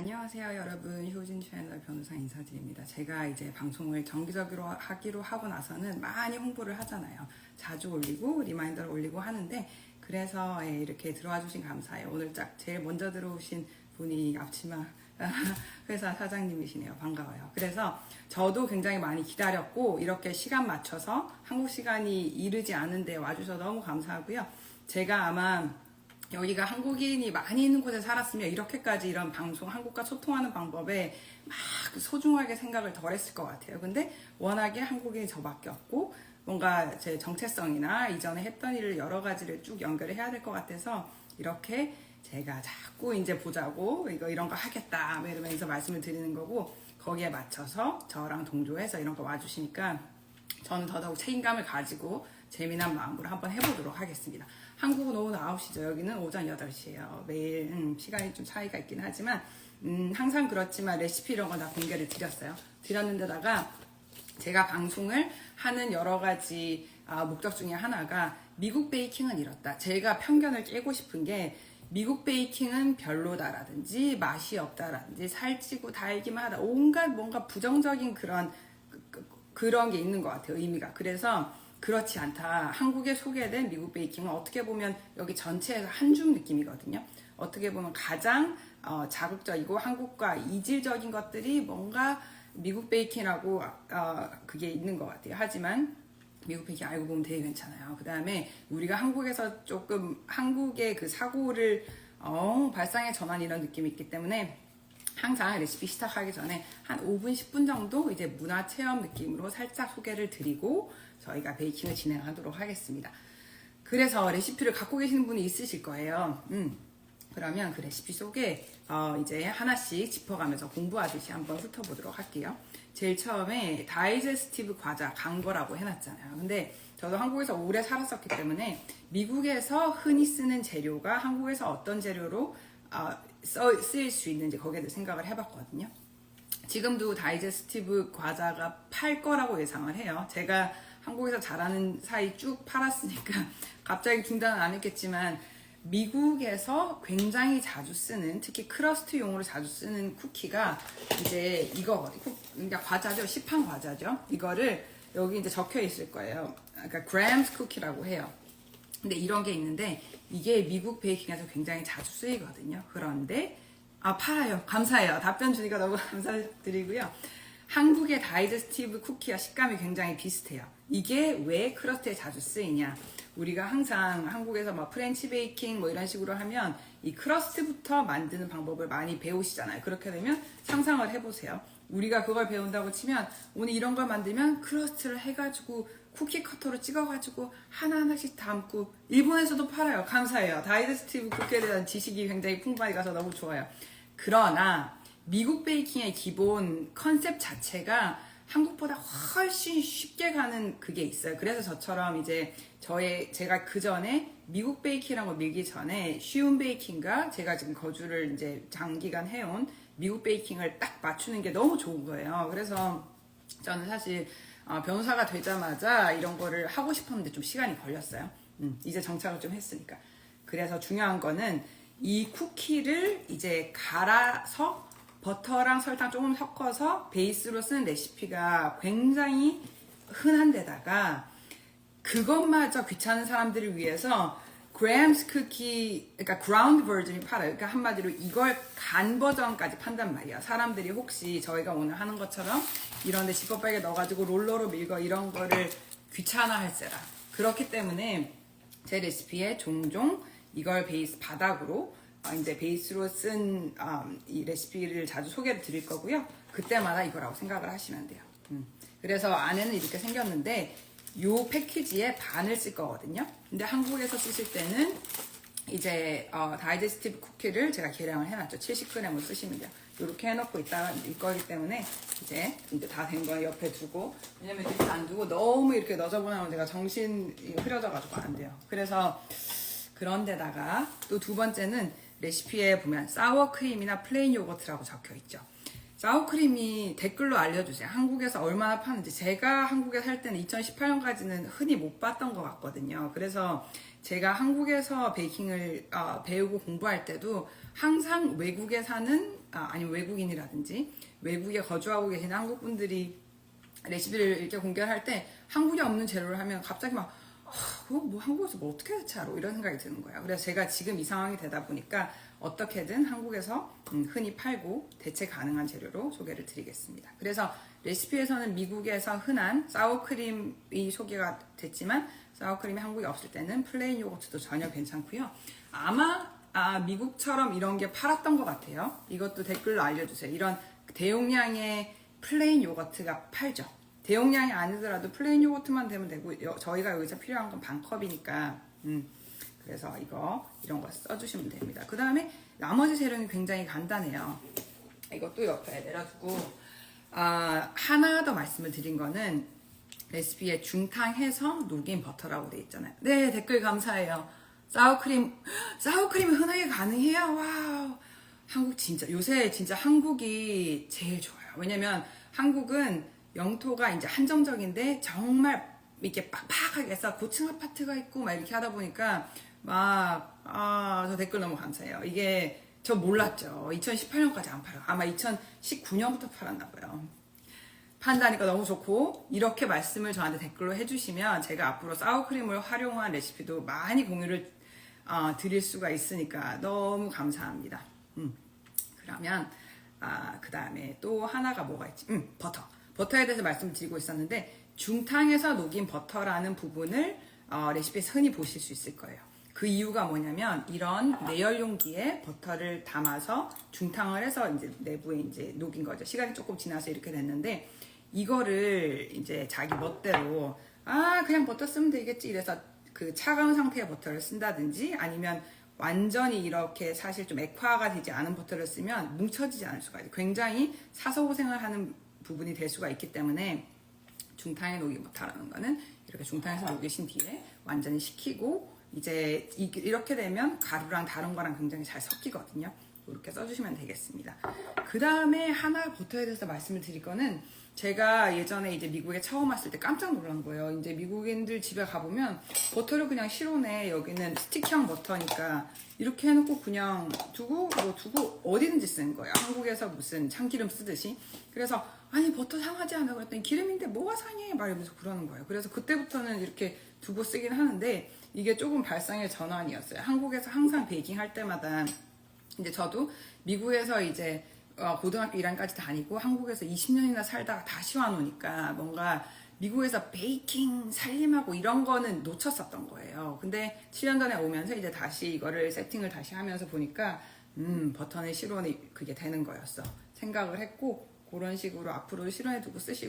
안녕하세요 여러분, 효진 채널 변호사 인사드립니다. 제가 이제 방송을 정기적으로 하기로 하고 나서는 많이 홍보를 하잖아요. 자주 올리고 리마인더를 올리고 하는데, 그래서 이렇게 들어와 주신 감사해요. 오늘 제일 먼저 들어오신 분이 앞치마 회사 사장님이시네요. 반가워요. 그래서 저도 굉장히 많이 기다렸고, 이렇게 시간 맞춰서 한국 시간이 이르지 않은데 와주셔서 너무 감사하고요. 제가 아마 여기가 한국인이 많이 있는 곳에 살았으면 이렇게까지 이런 방송, 한국과 소통하는 방법에 막 소중하게 생각을 덜 했을 것 같아요. 근데 워낙에 한국인이 저밖에 없고, 뭔가 제 정체성이나 이전에 했던 일을 여러 가지를 쭉 연결을 해야 될 것 같아서, 이렇게 제가 자꾸 이제 보자고 이런 거 하겠다 이러면서 말씀을 드리는 거고, 거기에 맞춰서 저랑 동조해서 이런 거 와주시니까 저는 더더욱 책임감을 가지고 재미난 마음으로 한번 해보도록 하겠습니다. 한국은 오후 9시죠. 여기는 오전 8시예요. 매일 시간이 좀 차이가 있긴 하지만 항상 그렇지만 레시피 이런 건 다 공개를 드렸는데다가 제가 방송을 하는 여러 가지 목적 중에 하나가, 미국 베이킹은 이렇다. 제가 편견을 깨고 싶은 게, 미국 베이킹은 별로다라든지 맛이 없다라든지 살찌고 달기만 하다, 온갖 뭔가 부정적인 그런 게 있는 것 같아요, 의미가. 그래서 그렇지 않다. 한국에 소개된 미국 베이킹은 어떻게 보면 여기 전체에서 한줌 느낌이거든요. 어떻게 보면 가장 자극적이고 한국과 이질적인 것들이 뭔가 미국 베이킹이라고 그게 있는 것 같아요. 하지만 미국 베이킹 알고 보면 되게 괜찮아요. 그 다음에 우리가 한국에서 조금 한국의 그 사고를 발상의 전환 이런 느낌이 있기 때문에, 항상 레시피 시작하기 전에 한 5분, 10분 정도 이제 문화 체험 느낌으로 살짝 소개를 드리고 저희가 베이킹을 진행하도록 하겠습니다. 그래서 레시피를 갖고 계시는 분이 있으실 거예요. 그러면 그 레시피 속에 이제 하나씩 짚어가면서 공부하듯이 한번 훑어보도록 할게요. 제일 처음에 다이제스티브 과자 강거라고 해놨잖아요. 근데 저도 한국에서 오래 살았었기 때문에 미국에서 흔히 쓰는 재료가 한국에서 어떤 재료로 쓰일 수 있는지 거기에 대해 생각을 해봤거든요. 지금도 다이제스티브 과자가 팔 거라고 예상을 해요. 제가 한국에서 자라는 사이 쭉 팔았으니까 갑자기 중단은 안 했겠지만, 미국에서 굉장히 자주 쓰는, 특히 크러스트용으로 자주 쓰는 쿠키가 이제 이거거든요. 그러니까 과자죠. 시판 과자죠. 이거를 여기 이제 적혀 있을 거예요. 그러니까 grams 쿠키라고 해요. 근데 이런 게 있는데, 이게 미국 베이킹에서 굉장히 자주 쓰이거든요. 그런데 팔아요. 감사해요. 답변 주니까 너무 감사드리고요. 한국의 다이제스티브 쿠키와 식감이 굉장히 비슷해요. 이게 왜 크러스트에 자주 쓰이냐? 우리가 항상 한국에서 프렌치 베이킹 이런 식으로 하면 이 크러스트부터 만드는 방법을 많이 배우시잖아요. 그렇게 되면 상상을 해보세요. 우리가 그걸 배운다고 치면, 오늘 이런 걸 만들면 크러스트를 해가지고 쿠키 커터로 찍어가지고 하나하나씩 담고, 일본에서도 팔아요. 감사해요. 다이제스티브 쿠키에 대한 지식이 굉장히 풍부하게 가서 너무 좋아요. 그러나 미국 베이킹의 기본 컨셉 자체가 한국보다 훨씬 쉽게 가는 그게 있어요. 그래서 저처럼 이제 제가 그 전에 미국 베이킹이라고 밀기 전에 쉬운 베이킹과 제가 지금 거주를 이제 장기간 해온 미국 베이킹을 딱 맞추는 게 너무 좋은 거예요. 그래서 저는 사실 변호사가 되자마자 이런 거를 하고 싶었는데 좀 시간이 걸렸어요. 이제 정착을 좀 했으니까. 그래서 중요한 거는 이 쿠키를 이제 갈아서 버터랑 설탕 조금 섞어서 베이스로 쓰는 레시피가 굉장히 흔한 데다가, 그것마저 귀찮은 사람들을 위해서 grams 쿠키, 그러니까 ground 버전이 팔아요. 그러니까 한마디로 이걸 간 버전까지 판단 말이야. 사람들이 혹시 저희가 오늘 하는 것처럼 이런데 지퍼백에 넣어가지고 롤러로 밀고 이런 거를 귀찮아할세라. 그렇기 때문에 제 레시피에 종종 이걸 베이스 바닥으로 이제 베이스로 쓴 이 레시피를 자주 소개를 드릴 거고요. 그때마다 이거라고 생각을 하시면 돼요. 그래서 안에는 이렇게 생겼는데, 요 패키지에 반을 쓸 거거든요. 근데 한국에서 쓰실 때는 이제 다이제스티브 쿠키를 제가 계량을 해놨죠. 70g을 쓰시면 돼요. 이렇게 해놓고 있다가 일 거기 때문에 이제 다 된 거 옆에 두고, 왜냐면 이렇게 안 두고 너무 이렇게 넣어보면 제가 정신이 흐려져가지고 안 돼요. 그래서 그런데다가 또 두 번째는, 레시피에 보면 사워크림이나 플레인 요거트라고 적혀 있죠. 사워크림이 댓글로 알려주세요. 한국에서 얼마나 파는지. 제가 한국에 살 때는 2018년까지는 흔히 못 봤던 것 같거든요. 그래서 제가 한국에서 베이킹을 배우고 공부할 때도 항상 외국에 사는 아니면 외국인이라든지 외국에 거주하고 계신 한국 분들이 레시피를 이렇게 공개를 할 때 한국에 없는 재료를 하면 갑자기 막 그거 뭐 한국에서 뭐 어떻게 대체 알아? 이런 생각이 드는 거예요. 그래서 제가 지금 이 상황이 되다 보니까 어떻게든 한국에서 흔히 팔고 대체 가능한 재료로 소개를 드리겠습니다. 그래서 레시피에서는 미국에서 흔한 사워크림이 소개가 됐지만 사워크림이 한국에 없을 때는 플레인 요거트도 전혀 괜찮고요. 아마 미국처럼 이런 게 팔았던 것 같아요. 이것도 댓글로 알려주세요. 이런 대용량의 플레인 요거트가 팔죠. 대용량이 아니더라도 플레인 요거트만 되면 되고 저희가 여기서 필요한 건 반컵이니까 그래서 이런 거 써주시면 됩니다. 그 다음에 나머지 재료는 굉장히 간단해요. 이것도 옆에 내려두고 하나 더 말씀을 드린 거는 레시피에 중탕해서 녹인 버터라고 돼 있잖아요. 네, 댓글 감사해요. 사워크림이 흔하게 가능해요. 와우. 한국 요새 진짜 한국이 제일 좋아요. 왜냐면 한국은 영토가 이제 한정적인데 정말 이렇게 빡빡하게 해서 고층 아파트가 있고 막 이렇게 하다 보니까 저 댓글 너무 감사해요. 이게 저 몰랐죠. 2018년까지 안 팔아요. 아마 2019년부터 팔았나 봐요. 판다니까 너무 좋고 이렇게 말씀을 저한테 댓글로 해주시면 제가 앞으로 사워크림을 활용한 레시피도 많이 공유를 드릴 수가 있으니까 너무 감사합니다. 그러면 그 다음에 또 하나가 뭐가 있지? 버터에 대해서 말씀드리고 있었는데 중탕에서 녹인 버터라는 부분을 레시피에서 흔히 보실 수 있을 거예요. 그 이유가 뭐냐면 이런 내열 용기에 버터를 담아서 중탕을 해서 이제 내부에 이제 녹인 거죠. 시간이 조금 지나서 이렇게 됐는데 이거를 이제 자기 멋대로 그냥 버터 쓰면 되겠지 이래서 그 차가운 상태의 버터를 쓴다든지 아니면 완전히 이렇게 사실 좀 액화가 되지 않은 버터를 쓰면 뭉쳐지지 않을 수가 있어요. 굉장히 사소고생을 하는 부분이 될 수가 있기 때문에 중탕에 녹인 버터라는 거는 이렇게 중탕에서 녹이신 뒤에 완전히 식히고 이제 이렇게 되면 가루랑 다른 거랑 굉장히 잘 섞이거든요. 이렇게 써주시면 되겠습니다. 그 다음에 하나 버터에 대해서 말씀을 드릴 거는 제가 예전에 이제 미국에 처음 왔을 때 깜짝 놀란 거예요. 이제 미국인들 집에 가보면 버터를 그냥 실온에 여기는 스틱형 버터니까 이렇게 해놓고 그냥 두고 어디든지 쓰는 거예요. 한국에서 무슨 참기름 쓰듯이. 그래서 아니 버터 상하지 않아 그랬더니 기름인데 뭐가 상해 막 이러면서 그러는 거예요. 그래서 그때부터는 이렇게 두고 쓰긴 하는데 이게 조금 발상의 전환이었어요. 한국에서 항상 베이킹 할 때마다 이제 저도 미국에서 이제 고등학교 1학년까지 다니고 한국에서 20년이나 살다가 다시 와놓으니까 뭔가 미국에서 베이킹 살림하고 이런 거는 놓쳤었던 거예요. 근데 7년 전에 오면서 이제 다시 이거를 세팅을 다시 하면서 보니까 버터는 실온이 그게 되는 거였어 생각을 했고 그런 식으로 앞으로 실온에 두고 쓰시고